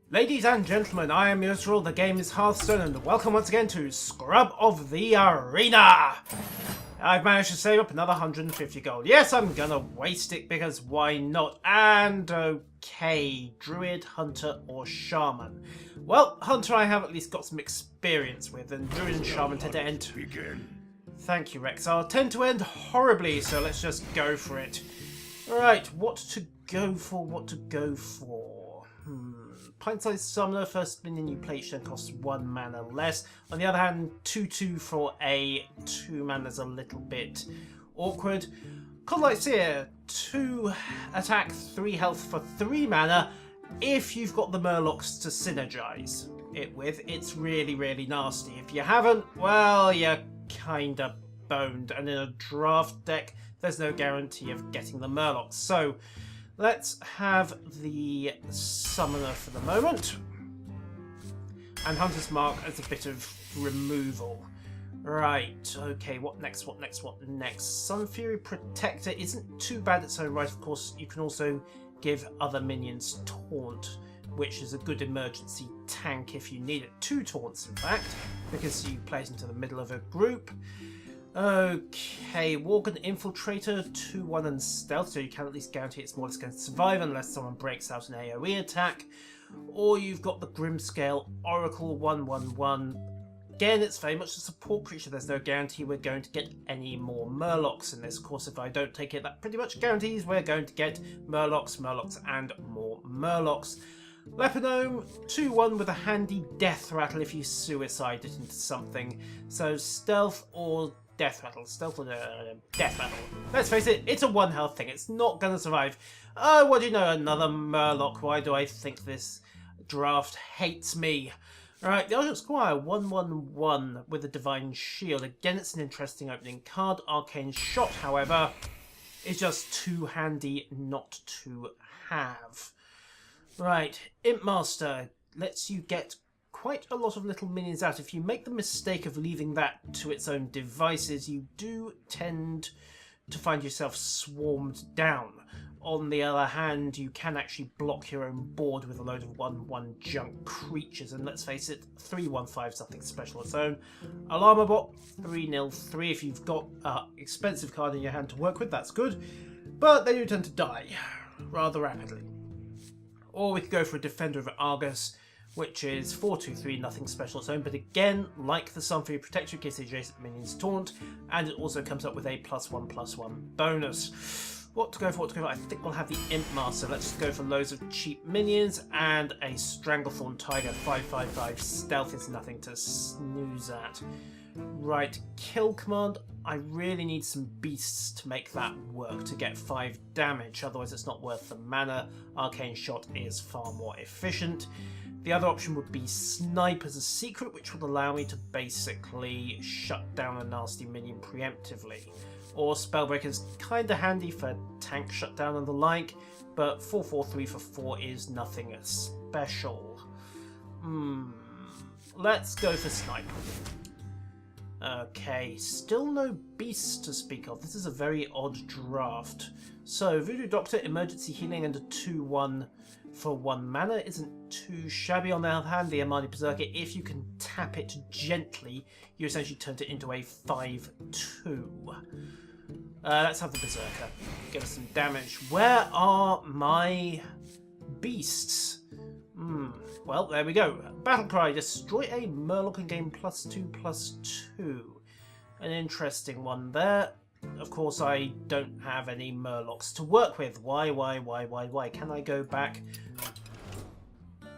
Ladies and gentlemen, I am Yusril, the game is Hearthstone, and welcome once again to Scrub of the Arena! I've managed to save up another 150 gold. Yes, I'm gonna waste it because why not? And okay, Druid, Hunter, or Shaman. Well, Hunter I have at least got some experience with, and Druid and Shaman tend to end... Thank you, Rex. I'll tend to end horribly, so let's just go for it. Alright, what to go for? Pint-sized summoner, first minion you play each turn costs 1 mana less. On the other hand, 2/2 for a 2 mana is a little bit awkward. Conlight's here, 2 attack, 3 health for 3 mana. If you've got the murlocs to synergize it with, it's really, really nasty. If you haven't, well, you're kinda boned. And in a draft deck, there's no guarantee of getting the murlocs. So let's have the summoner for the moment. And Hunter's Mark as a bit of removal. Right, okay, what next? Sun Fury Protector isn't too bad its own right. Of course, you can also give other minions Taunt, which is a good emergency tank if you need it. 2 taunts, in fact, because you play it into the middle of a group. Okay, Worgen Infiltrator, 2/1 and Stealth, so you can at least guarantee it's more or less going to survive unless someone breaks out an AoE attack. Or you've got the Grimscale Oracle, 1/1/1. Again, it's very much a support creature. There's no guarantee we're going to get any more Murlocs in this. Of course, if I don't take it, that pretty much guarantees we're going to get Murlocs, and more Murlocs. Lepidome, 2/1 with a handy Death Rattle if you suicide it into something. So Stealth or Death Rattle. Stealth or Death Rattle. Let's face it, it's a 1 health thing. It's not going to survive. Oh, what do you know? Another Murloc. Why do I think this draft hates me? Alright, the Argent Squire, 1/1/1 with a Divine Shield. Again, it's an interesting opening card. Arcane Shot, however, is just too handy not to have. Right, Imp Master lets you get quite a lot of little minions out. If you make the mistake of leaving that to its own devices, you do tend to find yourself swarmed down. On the other hand, you can actually block your own board with a load of 1/1 junk creatures, and let's face it, 3/1/5 is nothing special its own. Alarma Bot, 3/3. If you've got an expensive card in your hand to work with, that's good, but they do tend to die rather rapidly. Or we could go for a Defender of Argus, which is 4/2/3, nothing special its own, but again, like the Sun Fury Protector, it gives the adjacent minions Taunt, and it also comes up with a +1/+1 bonus. What to go for? I think we'll have the Imp Master. Let's just go for loads of cheap minions and a Stranglethorn Tiger. 5/5/5 stealth is nothing to snooze at. Right, Kill Command. I really need some beasts to make that work to get 5 damage, otherwise it's not worth the mana. Arcane Shot is far more efficient. The other option would be Snipe as a secret, which would allow me to basically shut down a nasty minion preemptively. Or Spellbreaker is kinda handy for tank shutdown and the like, but 4/4/3 for 4 is nothing special. Let's go for Snipe. Okay, still no beasts to speak of. This is a very odd draft. So, Voodoo Doctor, Emergency Healing, and a 2/1 for 1 mana isn't too shabby. On the other hand, the Amani Berserker, if you can tap it gently, you essentially turn it into a 5/2. Let's have the Berserker. Give us some damage. Where are my beasts? Well, there we go. Battlecry, destroy a Murloc and gain +2/+2. An interesting one there. Of course, I don't have any Murlocs to work with. Why? Can I go back?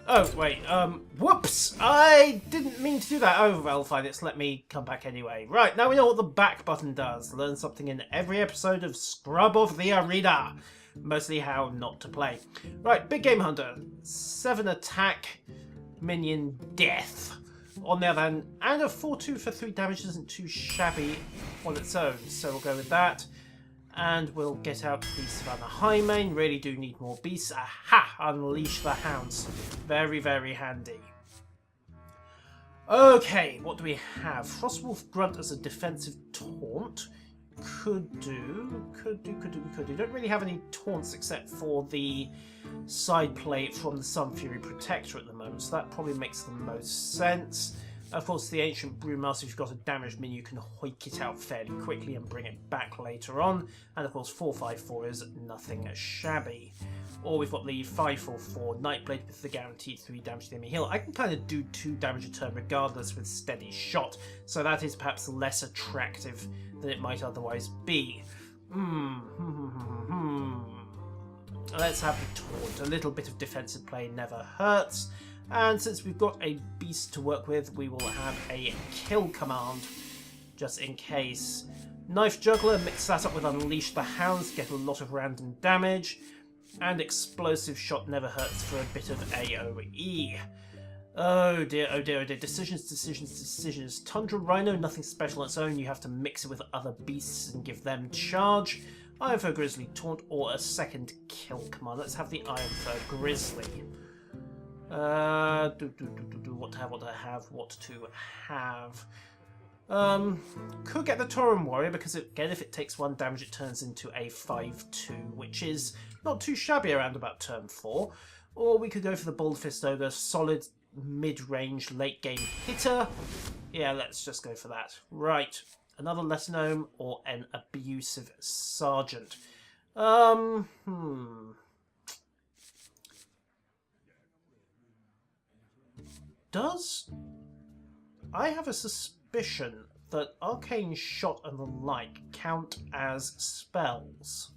Oh, wait, whoops! I didn't mean to do that. Oh, well, fine, it's let me come back anyway. Right, now we know what the back button does. Learn something in every episode of Scrub of the Arena. Mostly how not to play. Right, Big Game Hunter. 7 attack, minion death. On the other hand, and a 4/2 for 3 damage isn't too shabby on its own, so we'll go with that. And we'll get out the Savannah Highmane. Really do need more beasts. Aha! Unleash the Hounds. Very, very handy. Okay, what do we have? Frostwolf Grunt as a defensive taunt. could do. You don't really have any taunts except for the side play from the Sun Fury Protector at the moment, so that probably makes the most sense. Of course, the Ancient Brewmaster, if you've got a damaged minion, you can hoik it out fairly quickly and bring it back later on. And of course, 4/5/4 is nothing shabby. Or we've got the 5/4/4 Nightblade with the guaranteed 3 damage to the enemy heal. I can kind of do 2 damage a turn regardless with Steady Shot, so that is perhaps less attractive than it might otherwise be. Let's have the taunt. A little bit of defensive play never hurts. And since we've got a beast to work with, we will have a kill command, just in case. Knife Juggler, mix that up with Unleash the Hounds, get a lot of random damage. And Explosive Shot never hurts for a bit of AoE. Oh dear, oh dear, oh dear. Decisions. Tundra Rhino, nothing special on its own. You have to mix it with other beasts and give them charge. Iron Fur Grizzly Taunt or a second kill command. Let's have the Iron Fur Grizzly. What to have. Could get the Tauren Warrior because again, if it takes 1 damage, it turns into a 5/2, which is not too shabby around about turn 4. Or we could go for the Bold Fist Ogre, solid mid-range late game hitter. Yeah, let's just go for that. Right, another Lesser Gnome or an Abusive Sergeant. I have a suspicion that Arcane Shot and the like count as spells.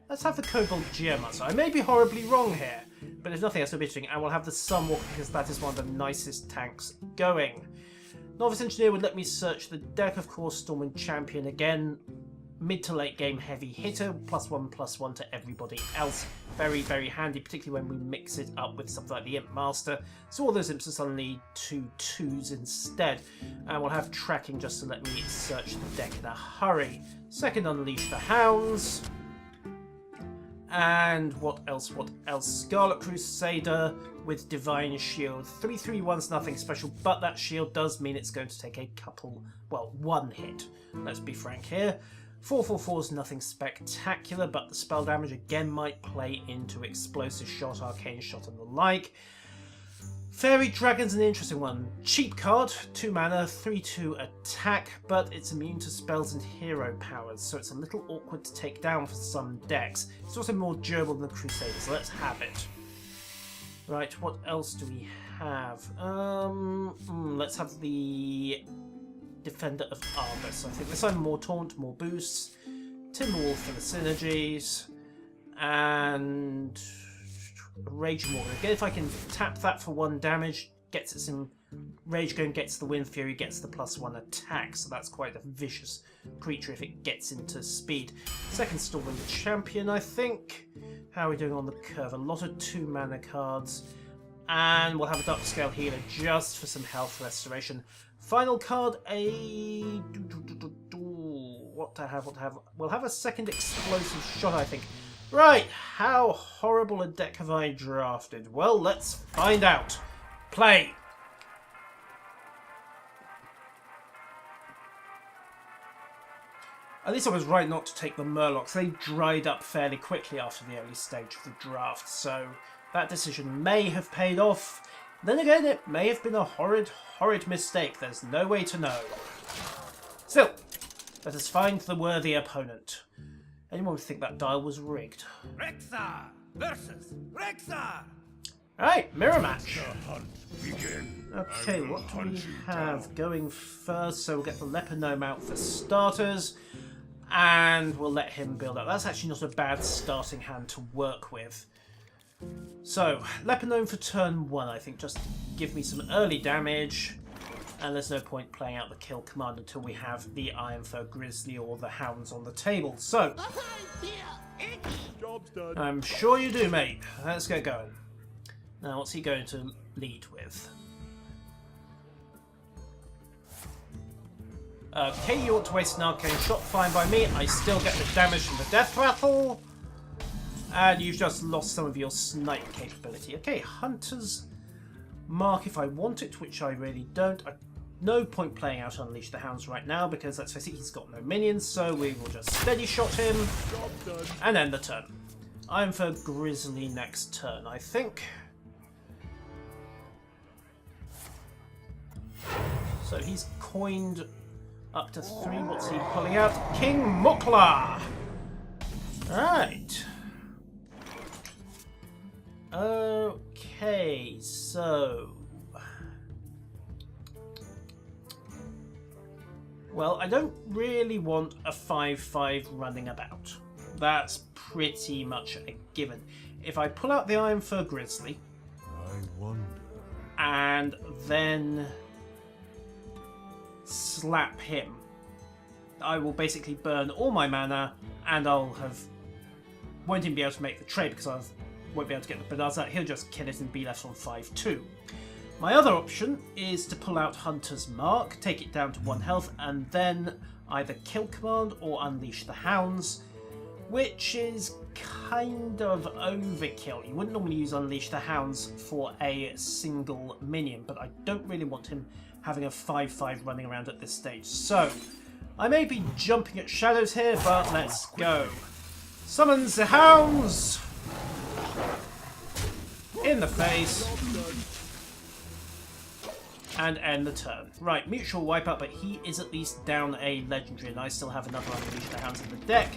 Let's have the Kobold Geomancer. I may be horribly wrong here, but if nothing else, it'll be interesting. And we'll have the Sunwalker because that is one of the nicest tanks going. Novice Engineer would let me search the deck, of course. Stormwind Champion again. Mid to late game heavy hitter, +1/+1 to everybody else. Very, very handy, particularly when we mix it up with something like the Imp Master. So all those imps are suddenly 2/2s instead. And we'll have tracking just to let me search the deck in a hurry. Second, Unleash the Hounds. And what else? Scarlet Crusader with Divine Shield. 3/3/1's nothing special, but that shield does mean it's going to take a couple, well, 1 hit. Let's be frank here. 4/4/4's nothing spectacular, but the spell damage again might play into Explosive Shot, Arcane Shot, and the like. Fairy Dragon's an interesting one. Cheap card, 2 mana, 3/2 attack, but it's immune to spells and hero powers, so it's a little awkward to take down for some decks. It's also more durable than the Crusader, so let's have it. Right, what else do we have? Let's have the Defender of Argus. I think this time more taunt, more boosts. Timberwolf for the synergies. And Rage Morgan. Again, if I can tap that for 1 damage, gets it some Rage Gun, gets the Wind Fury, gets the +1 attack. So that's quite a vicious creature if it gets into speed. Second Stormwind Champion, I think. How are we doing on the curve? A lot of 2 mana cards. And we'll have a Dark Scale Healer just for some health restoration. Final card, what to have? We'll have a second Explosive Shot, I think. Right, how horrible a deck have I drafted? Well, let's find out. Play! At least I was right not to take the Murlocs. They dried up fairly quickly after the early stage of the draft, so that decision may have paid off. Then again, it may have been a horrid mistake. There's no way to know. Still, let us find the worthy opponent. Anyone would think that dial was rigged. Rexxar versus Rexxar. Alright, mirror match. The hunt begin. Okay, what do we have going first? So we'll get the Leper Gnome out for starters. And we'll let him build up. That's actually not a bad starting hand to work with. So, Leper Gnome for turn 1, I think. Just give me some early damage. And there's no point playing out the kill command until we have the Iron Fur Grizzly or the Hounds on the table. So, Job's done. I'm sure you do, mate. Let's get going. Now, what's he going to lead with? Okay, you want to waste an Arcane Shot, fine by me. I still get the damage from the Death Rattle. And you've just lost some of your snipe capability. Okay, Hunter's Mark if I want it, which I really don't. I no point playing out Unleash the Hounds right now because, let's face it, he's got no minions, so we will just steady shot him and end the turn. I'm for Grizzly next turn, I think. So he's coined up to 3. What's he pulling out? King Mukla! Right. Okay, so... Well, I don't really want a 5-5 running about. That's pretty much a given. If I pull out the Iron Fur Grizzly... I wonder. And then... slap him, I will basically burn all my mana, and won't even be able to make the trade because I won't be able to get the bananas out. He'll just kill it and be left on 5-2. My other option is to pull out Hunter's Mark, take it down to 1 health, and then either kill command or unleash the hounds, which is kind of overkill. You wouldn't normally use Unleash the Hounds for a single minion, but I don't really want him having a 5-5 running around at this stage. So, I may be jumping at shadows here, but let's go. Summons the hounds! In the face. And end the turn. Right, mutual wipeout, but he is at least down a legendary, and I still have another Unleash the Hounds in the deck.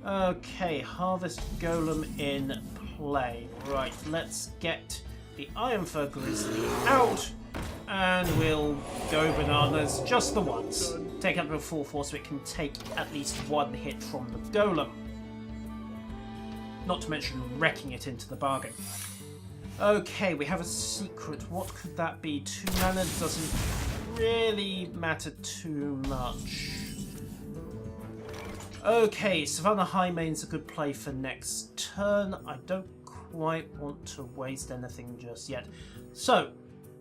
Okay, Harvest Golem in play. Right, let's get the Iron Fur Grizzly out. And we'll go bananas just the once. Take up to a 4-4 so it can take at least 1 hit from the golem. Not to mention wrecking it into the bargain. Okay, we have a secret. What could that be? 2 mana doesn't really matter too much. Okay, Savannah Highmane's a good play for next turn. I don't quite want to waste anything just yet. So,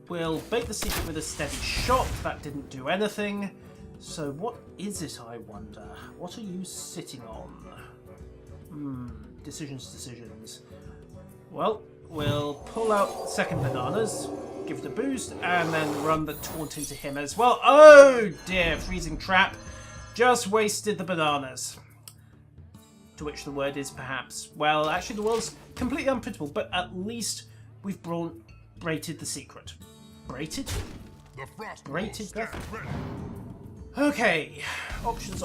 we'll bait the secret with a steady shot. That didn't do anything. So what is it, I wonder? What are you sitting on? Decisions. Well, we'll pull out second bananas, give it a boost, and then run the taunt into him as well. Oh dear, freezing trap. Just wasted the bananas. To which the word is perhaps, well, actually the world's completely unprintable, but at least we've braided the secret. Braided? Braided? Okay. Options.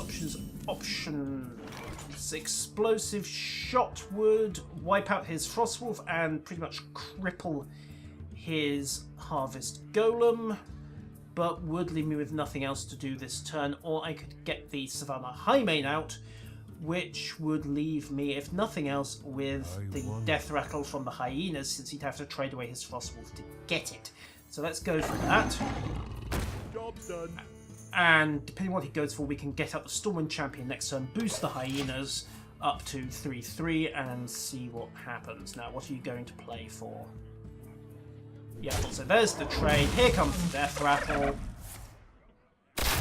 Explosive shot would wipe out his Frostwolf and pretty much cripple his Harvest Golem, but would leave me with nothing else to do this turn, or I could get the Savannah Highmane out, which would leave me, if nothing else, with the Death Rattle from the Hyenas, since he'd have to trade away his Frostwolf to get it. So let's go for that. Job's done. And depending on what he goes for, we can get up the Stormwind Champion next turn, boost the Hyenas up to 3-3, and see what happens. Now, what are you going to play for? Yeah, so there's the trade. Here comes the Death Rattle.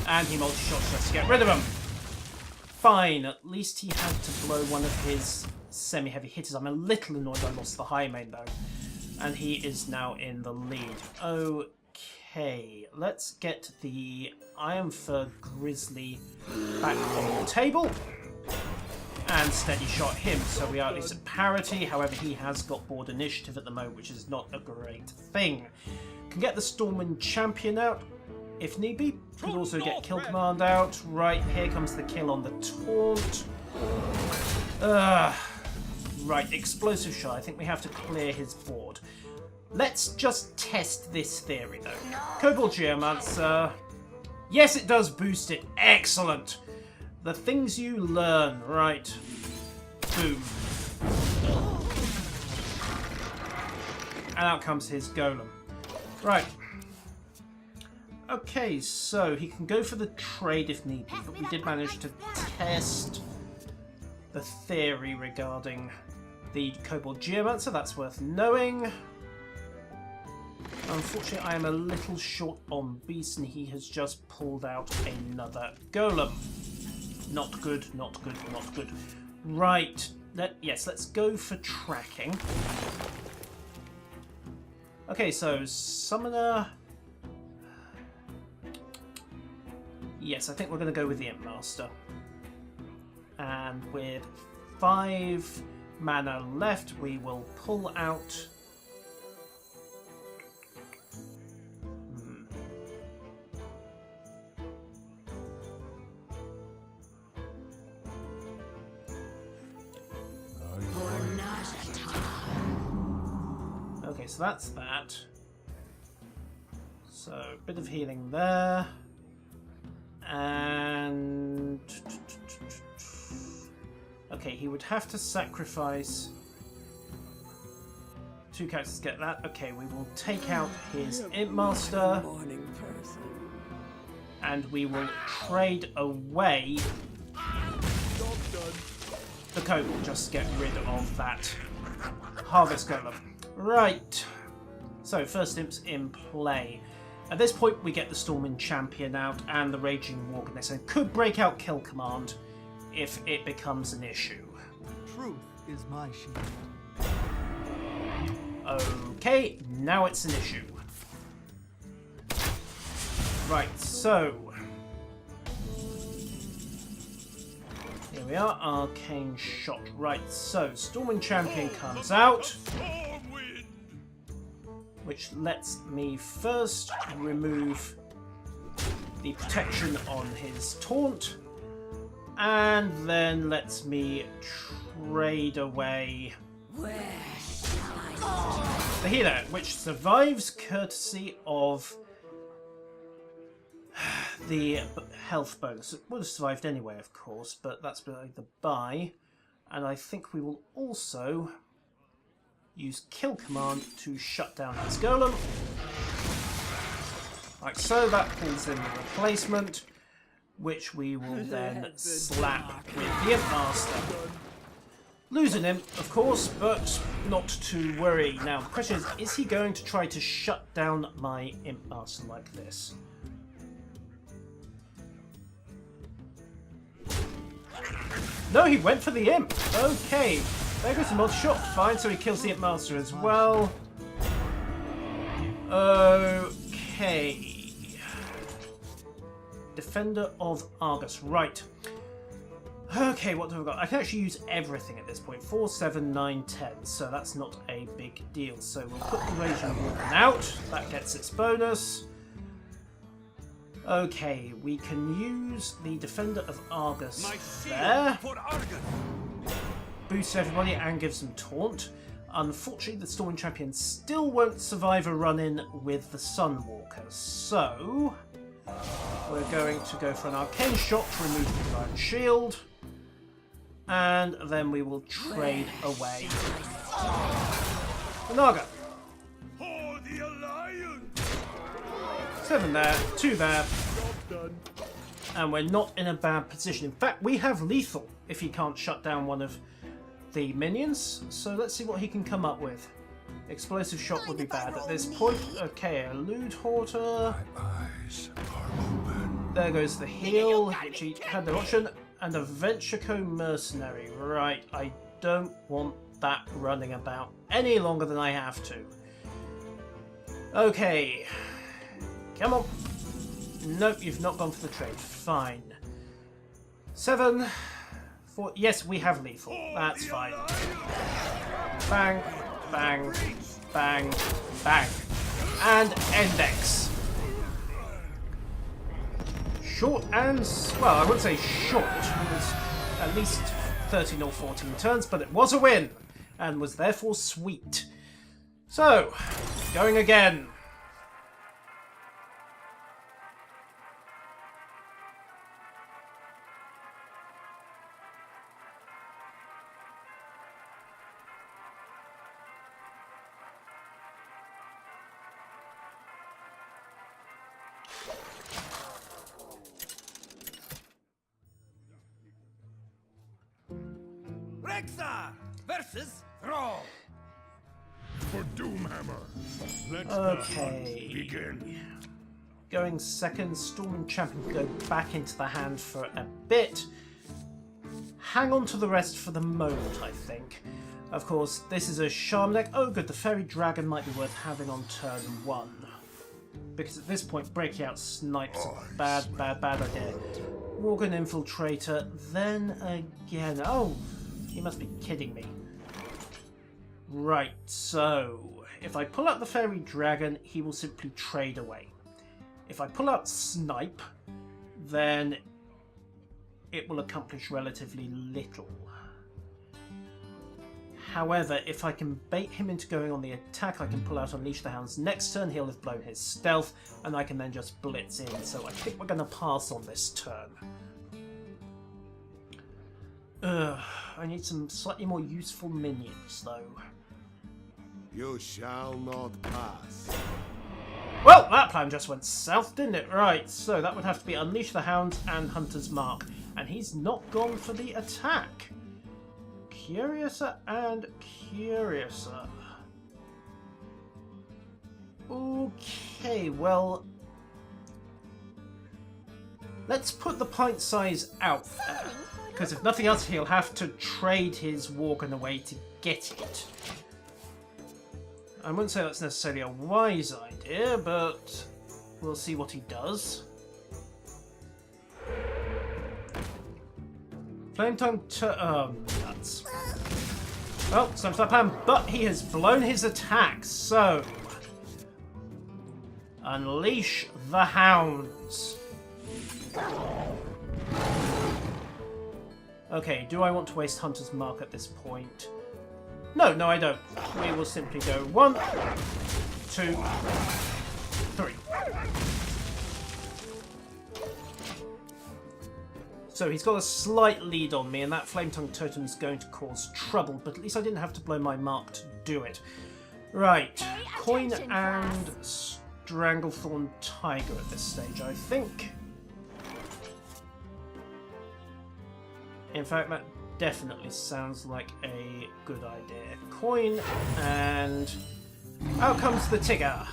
And he multi-shots us to get rid of him. Fine, at least he had to blow one of his semi-heavy hitters. I'm a little annoyed I lost the Highmane, though. And he is now in the lead. Okay, let's get the Iron Fur Grizzly back on the table. And steady shot him, so we are at least at parity. However, he has got board initiative at the moment, which is not a great thing. Can get the Stormwind Champion out, if need be. Could also get Kill Command out. Right, here comes the kill on the Taunt. Right, Explosive Shot. I think we have to clear his board. Let's just test this theory, though. Kobold Geomancer. Yes, it does boost it. Excellent. The things you learn. Right. Boom. And out comes his Golem. Right. Okay, so he can go for the trade if need be, but we did manage to test the theory regarding the Kobold Geomancer. That's worth knowing. Unfortunately, I am a little short on beasts, and he has just pulled out another Golem. Not good, not good, not good. Right. Yes, let's go for tracking. Okay, so Summoner... Yes, I think we're going to go with the Imp Master. And with 5 mana left, we will pull out... Okay, so that's that. So, a bit of healing there. And... Okay, he would have to sacrifice 2 characters to get that. Okay, we will take out his Imp Master. And we will trade away the code just to get rid of that Harvest Golem. Right. So, first Imp's in play. At this point, we get the Storming Champion out and the Raging Wargness, and could break out Kill Command if it becomes an issue. Truth is my shield. Okay, now it's an issue. Right, so... Here we are, Arcane Shot. Right, so Storming Champion comes out, which lets me first remove the protection on his taunt, and then lets me trade away the healer, which survives courtesy of the health bonus. It would have survived anyway, of course, but that's by the buy. And I think we will also use Kill Command to shut down his golem. Like so, that pulls in the replacement, which we will then slap with the Imp Master. Losing him, of course, but not to worry. Now, the question is he going to try to shut down my Imp Master like this? No, he went for the Imp. Okay, there goes the multi-shot. Fine, so he kills the Imp Master as well. Okay. Defender of Argus. Right. Okay, what have I got? I can actually use everything at this point. 4, 7, 9, 10. So that's not a big deal. So we'll put the Raging Warden out. That gets its bonus. Okay, we can use the Defender of Argus there. Boosts everybody and gives them taunt. Unfortunately, the Storming Champion still won't survive a run-in with the Sunwalker. So, we're going to go for an Arcane Shot to remove the Divine Shield. And then we will trade away the Naga. 7 there, 2 there, and we're not in a bad position. In fact, we have lethal if he can't shut down one of the minions. So let's see what he can come up with. Explosive Shot would be bad at this point. Okay, Elude Horter. There goes the heal, which he had no option, and a Ventureco Mercenary. Right, I don't want that running about any longer than I have to. Okay. Come on. Nope, you've not gone for the trade. Fine. 7, 4. Yes, we have lethal. That's fine. Bang, bang, bang, bang. And Index. Short and... well, I wouldn't say short. It was at least 13 or 14 turns, but it was a win. And was therefore sweet. So, going again. Versus Thrall. For Doomhammer. Let the Okay. hunt begin. Going second, Storming Champion can go back into the hand for a bit. Hang on to the rest for the moment, I think. Of course, this is a Charm deck. Oh good, the Fairy Dragon might be worth having on turn 1. because at this point breaking out snipes a bad idea. Worgen Infiltrator, then again. Oh, he must be kidding me. Right, so if I pull out the Fairy Dragon, he will simply trade away. If I pull out Snipe, then it will accomplish relatively little. However, if I can bait him into going on the attack, I can pull out Unleash the Hounds next turn. He'll have blown his stealth, and I can then just blitz in. So I think we're going to pass on this turn. I need some slightly more useful minions, though. You shall not pass. Well, that plan just went south, didn't it? Right, so that would have to be Unleash the Hounds and Hunter's Mark. And he's not gone for the attack. Curiouser and curiouser. Okay, well, let's put the pint size out there, because if nothing else, he'll have to trade his Worgen away to get it. I wouldn't say that's necessarily a wise idea, but we'll see what he does. Flame Tongue nuts. Well, it's time for that plan, but he has blown his attack, so Unleash the Hounds. Okay, do I want to waste Hunter's Mark at this point? No, I don't. We will simply go 1, 2, 3. So he's got a slight lead on me, and that Flame Tongue Totem is going to cause trouble, but at least I didn't have to blow my mark to do it. Right, Coin and Stranglethorn Tiger at this stage, I think. In fact, that definitely sounds like a good idea. Coin, and out comes the Tigger.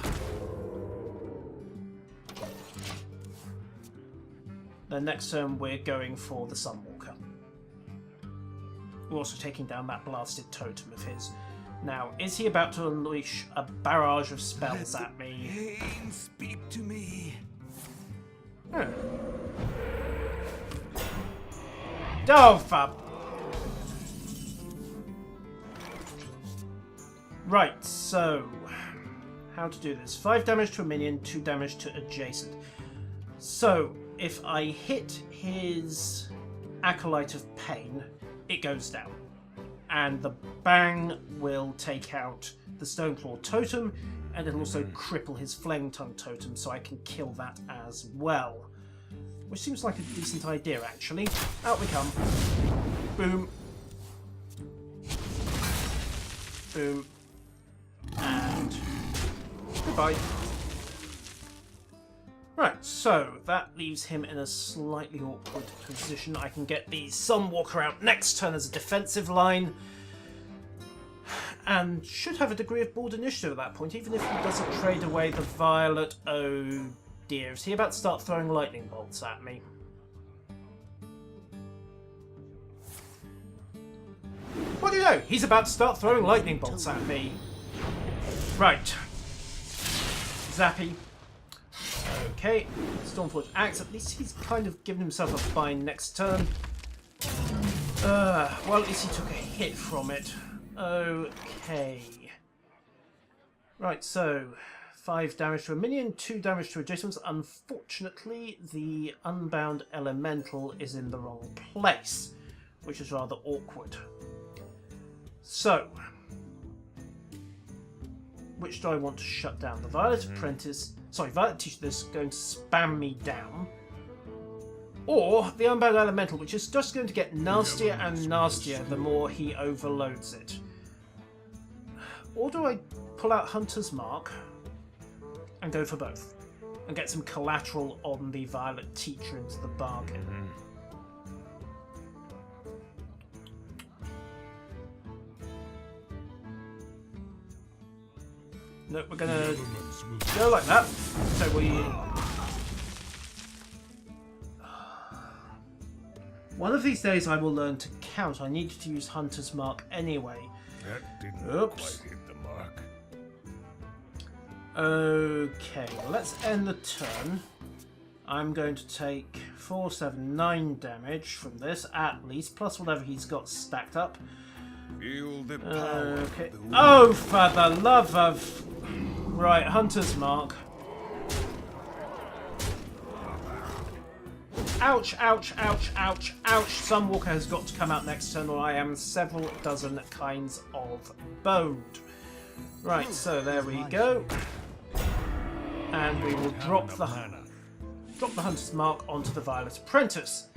Then next turn we're going for the Sunwalker. We're also taking down that blasted totem of his. Now, is he about to unleash a barrage of spells at me? Pain speak to me. Oh, fab. Right, so how to do this? 5 damage to a minion, 2 damage to adjacent. So if I hit his Acolyte of Pain, it goes down. And the bang will take out the Stoneclaw Totem, and it'll also cripple his Flame Tongue Totem, so I can kill that as well. Which seems like a decent idea, actually. Out we come. Boom. Boom. And goodbye. Right, so that leaves him in a slightly awkward position. I can get the Sunwalker out next turn as a defensive line, and should have a degree of board initiative at that point, even if he doesn't trade away the Violet. Oh dear, is he about to start throwing lightning bolts at me? What do you know? He's about to start throwing lightning bolts at me. Right. Zappy. Okay, Stormforge Axe. At least he's kind of given himself a bind next turn. Well, at least he took a hit from it. Okay. Right, so 5 damage to a minion, 2 damage to adjacents. Unfortunately, the Unbound Elemental is in the wrong place, which is rather awkward. So, which do I want to shut down? The Violet Apprentice... Sorry, Violet Teacher that's going to spam me down. Or the Unbound Elemental, which is just going to get nastier and nastier the more he overloads it. Or do I pull out Hunter's Mark and go for both? And get some collateral on the Violet Teacher into the bargain. No, we're gonna go like that. So we... One of these days I will learn to count. I need to use Hunter's Mark anyway. That didn't Oops. quite hit the mark. Okay, let's end the turn. I'm going to take 4, 7, 9 damage from this, at least, plus whatever he's got stacked up. Feel the power. Okay. Oh, for the love of... Right, Hunter's Mark. Ouch, ouch, ouch, ouch, ouch. Some walker has got to come out next turn, or I am several dozen kinds of boned. Right, so there we go. And we will drop the Hunter's Mark onto the Violet Apprentice.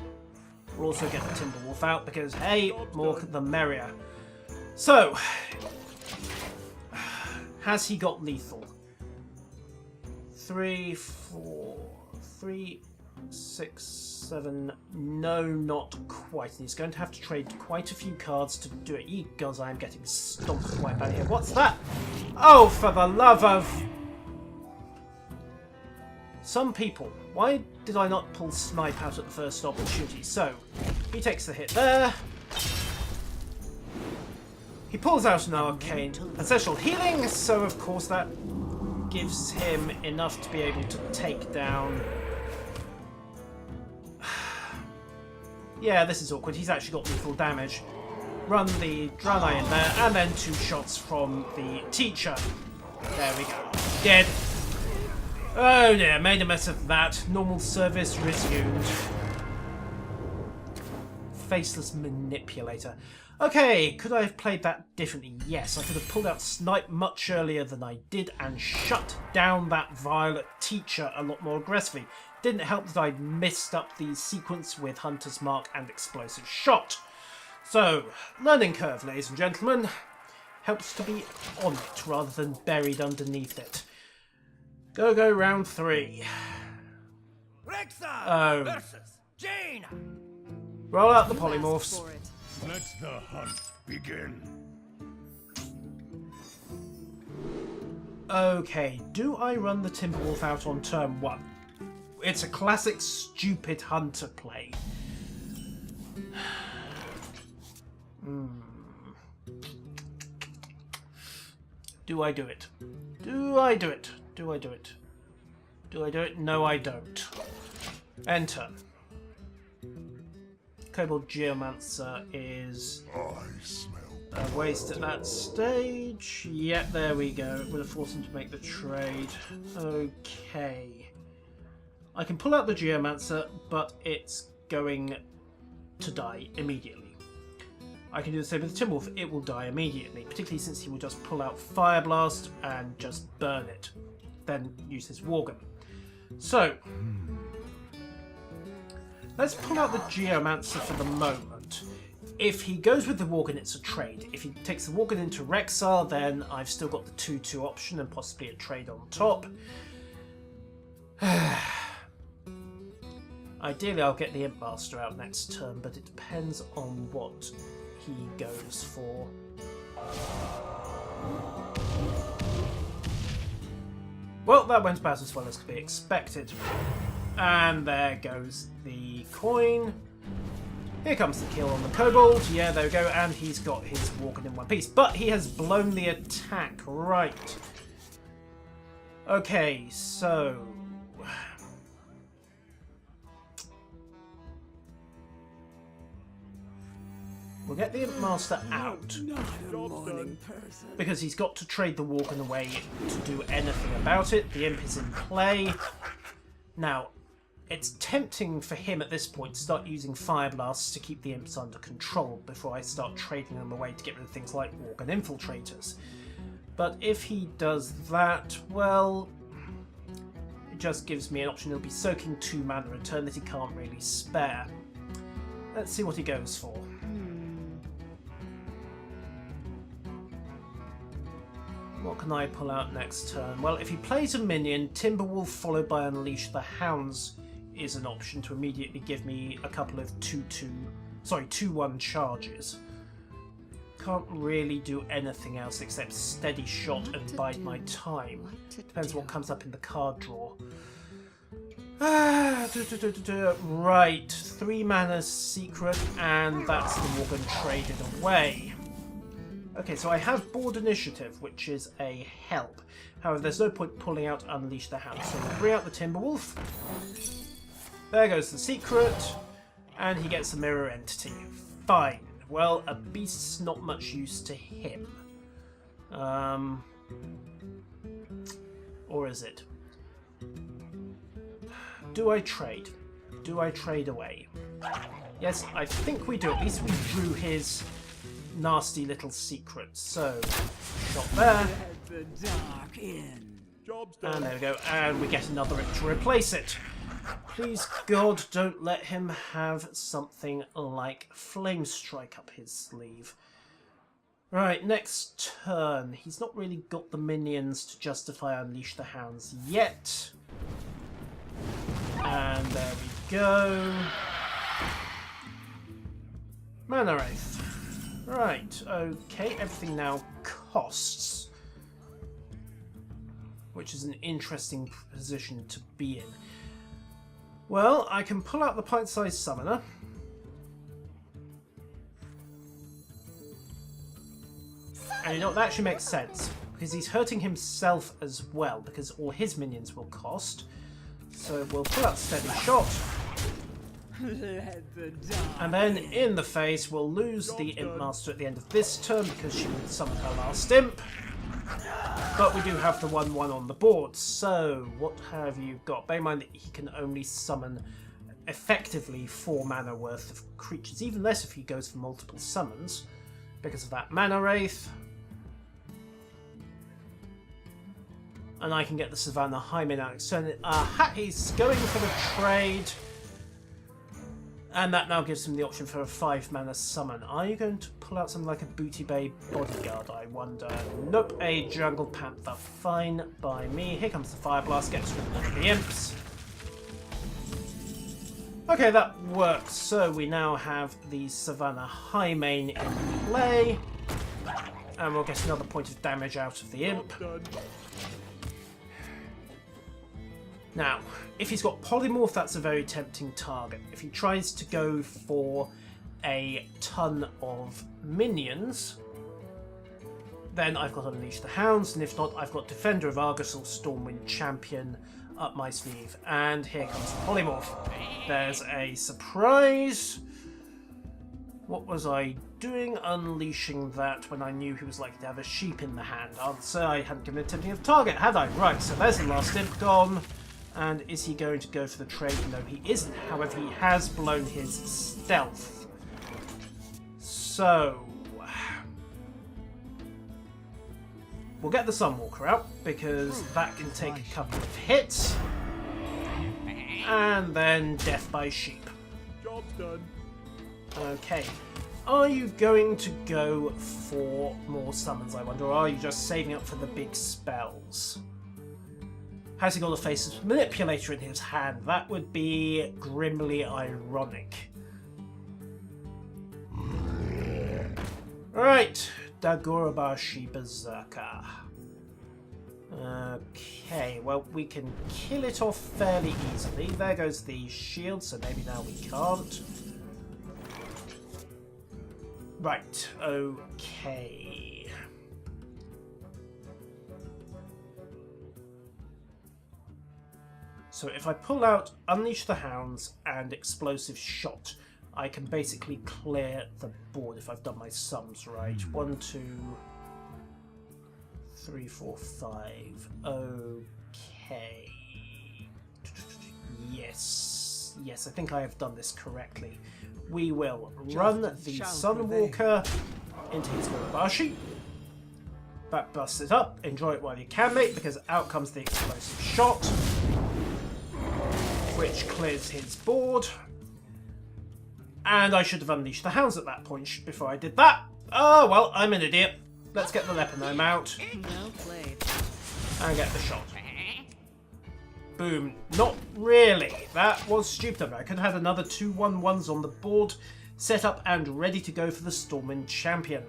We'll also get the Timberwolf out because, hey, more the merrier. So, has he got lethal? 3, 4, 3, 6, 7. No, not quite. And he's going to have to trade quite a few cards to do it. Ye gods, I am getting stomped quite bad here. What's that? Oh, for the love of... Some people. Why did I not pull Snipe out at the first opportunity? So, he takes the hit there. He pulls out an Arcane Essential Healing, so of course that gives him enough to be able to take down... Yeah, this is awkward. He's actually got lethal damage. Run the Draenei in there, and then 2 shots from the Teacher. There we go. Dead. Oh dear, made a mess of that. Normal service resumed. Faceless Manipulator. Okay, could I have played that differently? Yes, I could have pulled out Snipe much earlier than I did and shut down that Violet Teacher a lot more aggressively. Didn't help that I missed up the sequence with Hunter's Mark and Explosive Shot. So, learning curve, ladies and gentlemen. Helps to be on it rather than buried underneath it. Go round 3. Rexa versus Jaina. Roll out the polymorphs. Let the hunt begin. Okay, do I run the Timberwolf out on turn 1? It's a classic stupid hunter play. Do I do it? Do I do it? Do I do it? Do I do it? No, I don't. Enter. Kobold Geomancer is I smell. a waste at that stage. Yep, there we go. It would have forced him to make the trade. Okay. I can pull out the Geomancer, but it's going to die immediately. I can do the same with the Timberwolf. It will die immediately, particularly since he will just pull out Fire Blast and just burn it. Then use his Worgen. So, let's pull out the Geomancer for the moment. If he goes with the Worgen, it's a trade. If he takes the Worgen into Rexar, then I've still got the 2-2 option and possibly a trade on top. Ideally, I'll get the Imp Master out next turn, but it depends on what he goes for. Well, that went about as well as could be expected. And there goes the coin. Here comes the kill on the Kobold. Yeah, there we go. And he's got his Worgen in one piece. But he has blown the attack. Right. Okay, so... we'll get the Imp Master out. Because he's got to trade the Worgen away to do anything about it. The Imp is in play. Now, it's tempting for him at this point to start using Fire Blasts to keep the Imps under control before I start trading them away to get rid of things like Worgen Infiltrators. But if he does that, well, it just gives me an option. He'll be soaking 2 mana a turn that he can't really spare. Let's see what he goes for. What can I pull out next turn? Well, if he plays a minion, Timberwolf followed by Unleash the Hounds is an option to immediately give me a couple of 2-1 charges. Can't really do anything else except Steady Shot and Bide My Time. Depends what comes up in the card draw. Right, 3 mana Secret, and that's the Worgen traded away. Okay, so I have board initiative, which is a help. However, there's no point pulling out Unleash the Hound. So we'll bring out the Timberwolf. There goes the secret. And he gets a mirror entity. Fine. Well, a beast's not much use to him. Or is it? Do I trade? Do I trade away? Yes, I think we do. At least we drew his nasty little secret. So, shot there. And there we go. And we get another ink to replace it. Please, God, don't let him have something like Flame Strike up his sleeve. Right, next turn. He's not really got the minions to justify Unleash the Hounds yet. And there we go. Mana Wraith. Right, okay, everything now costs. Which is an interesting position to be in. Well, I can pull out the pint-sized summoner. And you know, that actually makes sense. Because he's hurting himself as well, because all his minions will cost. So we'll pull out Steady Shot. And then in the face, we'll lose the Imp Master at the end of this turn because she would summon her last Imp. But we do have the 1/1 on the board. So what have you got? Bear in mind that he can only summon effectively 4 mana worth of creatures, even less if he goes for multiple summons because of that Mana Wraith. And I can get the Savannah Hymen out. So he's going for the trade. And that now gives him the option for a 5-mana summon. Are you going to pull out something like a Booty Bay Bodyguard, I wonder? Nope, a Jungle Panther. Fine by me. Here comes the Fire Blast, gets rid of the imps. Okay, that works. So we now have the Savannah Hymen in play. And we'll get another point of damage out of the imp. Now, if he's got Polymorph, that's a very tempting target. If he tries to go for a ton of minions, then I've got Unleash the Hounds, and if not, I've got Defender of Argus or Stormwind Champion up my sleeve. And here comes the Polymorph. There's a surprise. What was I doing unleashing that when I knew he was likely to have a sheep in the hand? Answer, I hadn't given a tempting of target, had I? Right, so there's the last imp gone. And is he going to go for the trade? No, he isn't. However, he has blown his stealth. So we'll get the Sunwalker out, because that can take a couple of hits. And then death by sheep. Job's done. Okay. Are you going to go for more summons, I wonder, or are you just saving up for the big spells? Has he got a Faceless Manipulator in his hand? That would be grimly ironic. Right, Dagorabashi Berserker. Okay, well, we can kill it off fairly easily. There goes the shield, so maybe now we can't. Right, okay. So if I pull out Unleash the Hounds and Explosive Shot, I can basically clear the board if I've done my sums right. 1, 2, 3, 4, 5. Okay. Yes. Yes, I think I have done this correctly. We will run the Sunwalker into his Gorobashi. Back bust it up. Enjoy it while you can, mate, because out comes the Explosive Shot, which clears his board. And I should have unleashed the hounds at that point before I did that. Oh, well, I'm an idiot. Let's get the Leponome out. Well played. And get the shot. Boom. Not really. That was stupid. I could have had another 2 1/1s on the board, set up and ready to go for the Stormwind Champion.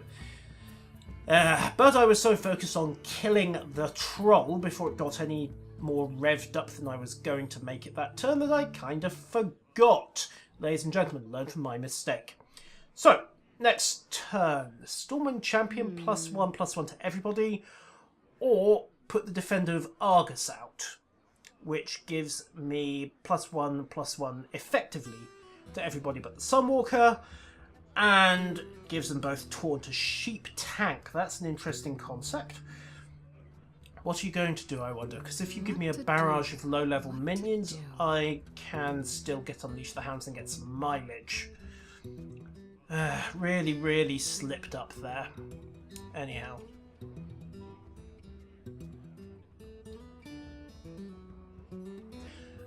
But I was so focused on killing the troll before it got any more revved up than I was going to make it that turn that I kind of forgot. Ladies and gentlemen, learn from my mistake. So, Next turn. Stormwind Champion +1/+1 to everybody. Or put the Defender of Argus out, which gives me +1/+1 effectively to everybody but the Sunwalker, and gives them both Taunt to Sheep Tank. That's an interesting concept. What are you going to do, I wonder? Because if you give me a barrage of low-level minions, I can still get Unleash the Hounds and get some mileage. Really, really slipped up there. Anyhow.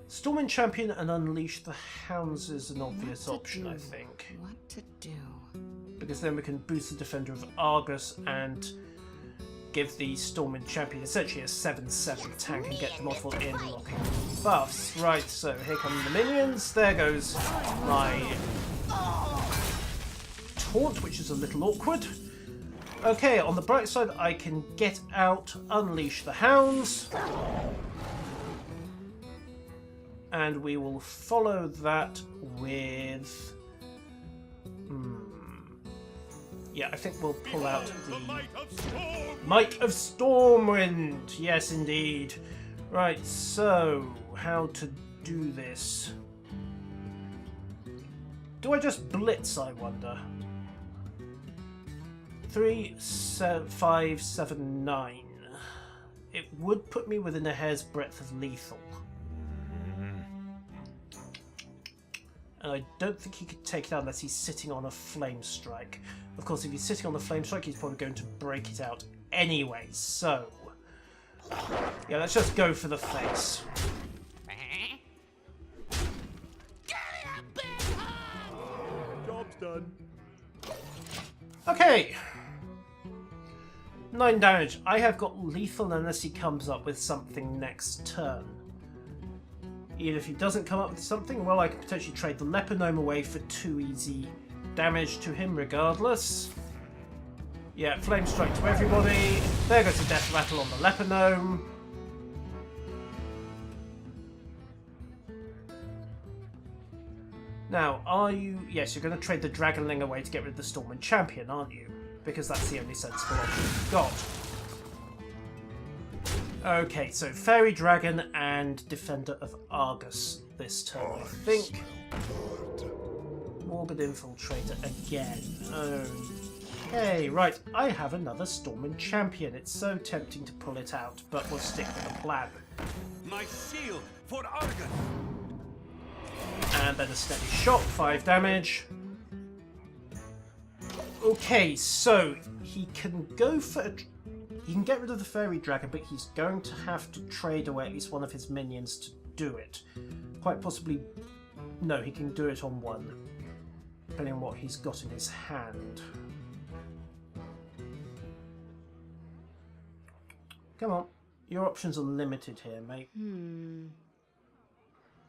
Stormwind Champion and Unleash the Hounds is an obvious option, I think. What to do? Because then we can boost the Defender of Argus and give the Stormwind Champion essentially a 7/7 tank and get multiple in-locking buffs. Right, so here come the minions. There goes my Taunt, which is a little awkward. Okay, on the bright side, I can get out, Unleash the Hounds. And we will follow that with... Yeah, I think we'll pull out the Might of Stormwind. Yes, indeed. Right, so how to do this? Do I just blitz, I wonder? 3, 5, 7, 9. It would put me within a hair's breadth of lethal. And I don't think he could take it out unless he's sitting on a Flame Strike. Of course, if he's sitting on the Flame Strike, he's probably going to break it out anyway. So, yeah, let's just go for the face. Job's done. Okay. 9 damage. I have got lethal unless he comes up with something next turn. Even if he doesn't come up with something, well, I could potentially trade the Leper Gnome away for 2 easy damage to him regardless. Yeah, Flame Strike to everybody. There goes the Death Rattle on the Leper Gnome. Now, are you... Yes, you're going to trade the Dragonling away to get rid of the Stormwind Champion, aren't you? Because that's the only sensible option you've got. Okay, so Fairy Dragon and Defender of Argus this turn, I think. Morbid Infiltrator again. Okay, right. I have another Stormwind Champion. It's so tempting to pull it out, but we'll stick with the plan. My shield for Argus. And then a steady shot, 5 damage. Okay, so he can go for... He can get rid of the Fairy Dragon, but he's going to have to trade away at least one of his minions to do it. Quite possibly... No, he can do it on one, depending on what he's got in his hand. Come on. Your options are limited here, mate.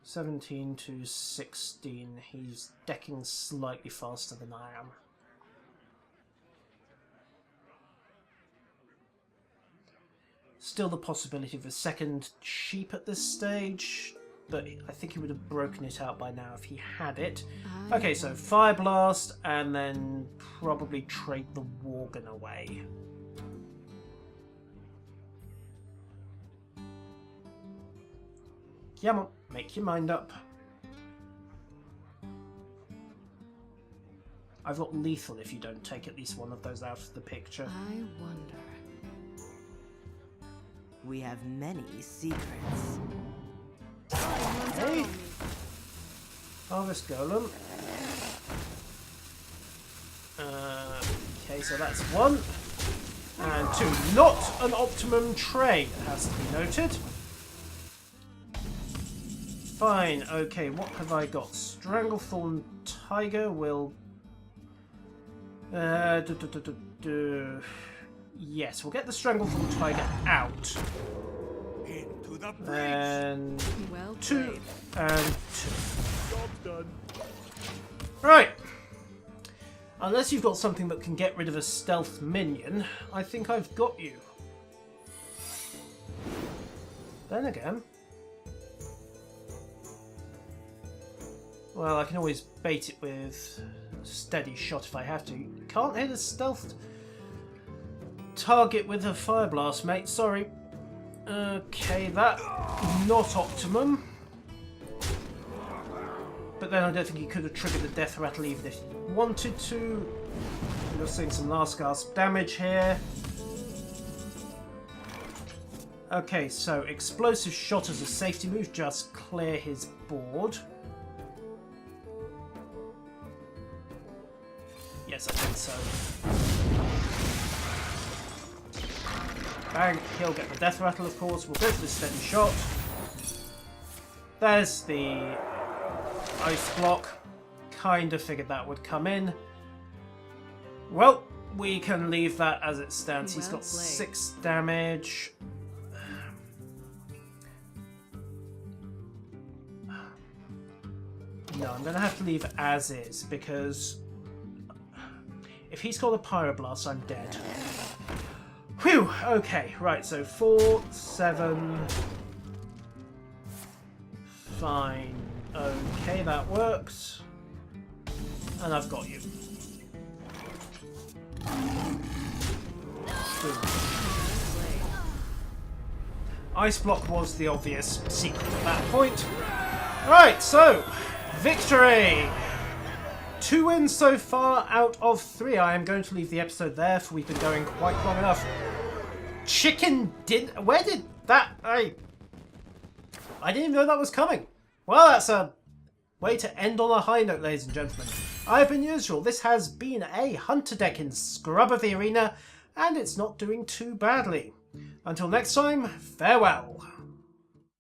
17 to 16. He's decking slightly faster than I am. Still the possibility of a second sheep at this stage, but I think he would have broken it out by now if he had it. Okay, so Fire Blast, and then probably trade the Worgen away. Come on, make your mind up. I've got lethal if you don't take at least one of those out of the picture. I wonder. We have many secrets. Okay. Harvest Golem. Okay, so that's 1. And 2. Not an optimum trade, it has to be noted. Fine, okay, what have I got? Stranglethorn Tiger will... Yes, we'll get the Stranglethorn Tiger out. Into the breach. And Well 2 played. and 2. Job's done. Right. Unless you've got something that can get rid of a stealth minion, I think I've got you. Then again... Well, I can always bait it with steady shot if I have to. Can't hit a stealth target with a fire blast, mate. Sorry. Okay, that not optimum. But then I don't think he could have triggered the death rattle even if he wanted to. We're seeing some last gasp damage here. Okay, so explosive shot as a safety move, just clear his board. Yes, I think so. Bang, he'll get the death rattle, of course. We'll go for the steady shot. There's the ice block. Kind of figured that would come in. Well, we can leave that as it stands. He's got 6 damage. No, I'm going to have to leave it as is, because if he's got a pyroblast, I'm dead. Whew! Okay, right, so 4, 7... Fine. Okay, that works. And I've got you. Boom. Ice block was the obvious secret at that point. Right, so... victory! 2 wins so far out of 3. I am going to leave the episode there, for we've been going quite long enough. Chicken dinner? Where did that... I didn't even know that was coming. Well, that's a way to end on a high note, ladies and gentlemen. I've been usual. This has been a Hunter deck in Scrub of the Arena, and it's not doing too badly. Until next time, farewell.